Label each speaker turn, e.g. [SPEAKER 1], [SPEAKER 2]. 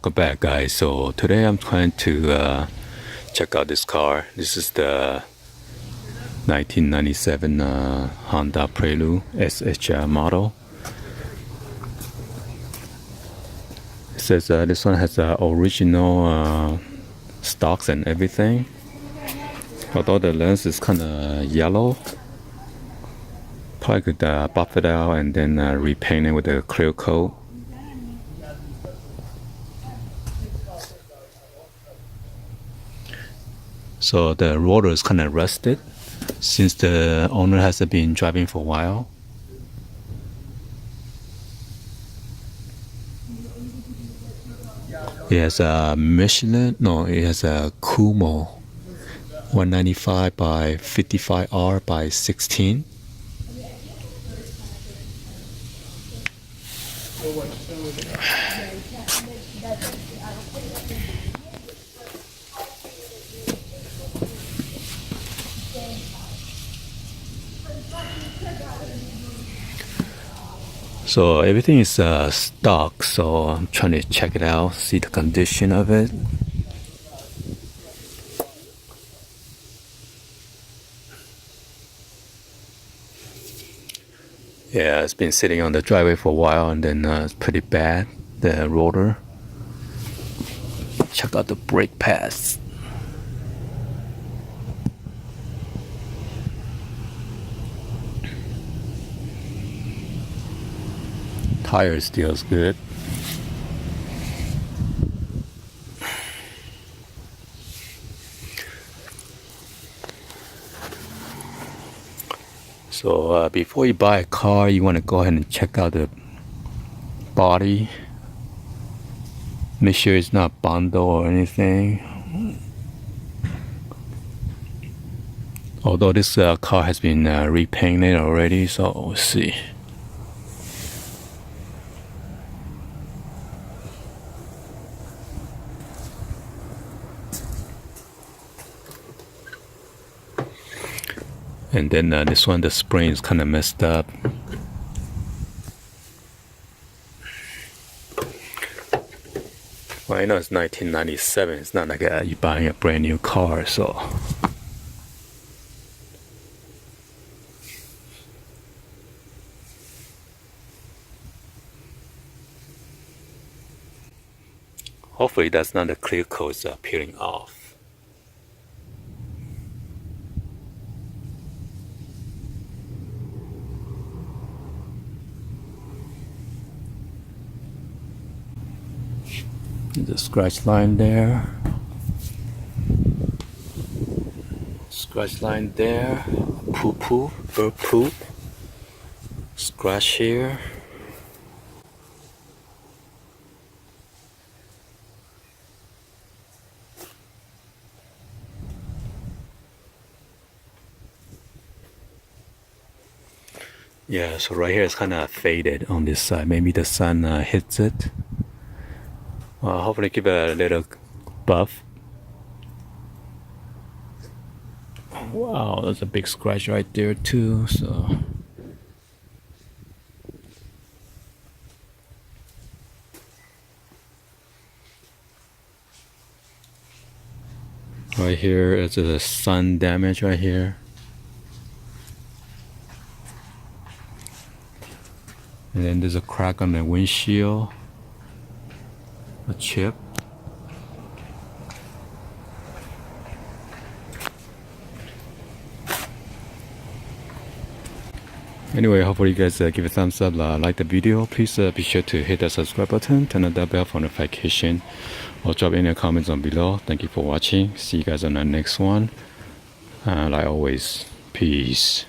[SPEAKER 1] welcome back, guys. So today I'm trying to check out this car. This is the 1997 Honda Prelude SH model. It says this one has original stocks and everything, although the lens is kind of yellow. Probably could buff it out and then repaint it with a clear coat. So the rotor is kind of rusted since the owner has been driving for a while. It has a Michelin, no, it has a Kumo 195 by 55R by 16. So everything is stock, so I'm trying to check it out, see the condition of it. Yeah, it's been sitting on the driveway for a while, and then it's pretty bad, the rotor. Check out the brake pads. Tire still is good. So before you buy a car, you want to go ahead and check out the body. Make sure it's not bundle or anything. Although this car has been repainted already, so we'll see. And then this one, the spring is kind of messed up. Well, I know it's 1997. It's not like you're buying a brand new car, so. Hopefully that's not the clear coat peeling off. The scratch line there, scratch line there, poo, bird poop, scratch here. Yeah, so right here it's kind of faded on this side. Maybe the sun hits it. Hopefully give it a little buff. Wow, there's a big scratch right there too, so. Right here is a sun damage right here. And then there's a crack on the windshield. A chip. Anyway, hopefully you guys give a thumbs up, like the video. Please be sure to hit the subscribe button, turn on the bell for notification, or drop any comments on below. Thank you for watching. See you guys on the next one. Like always, peace.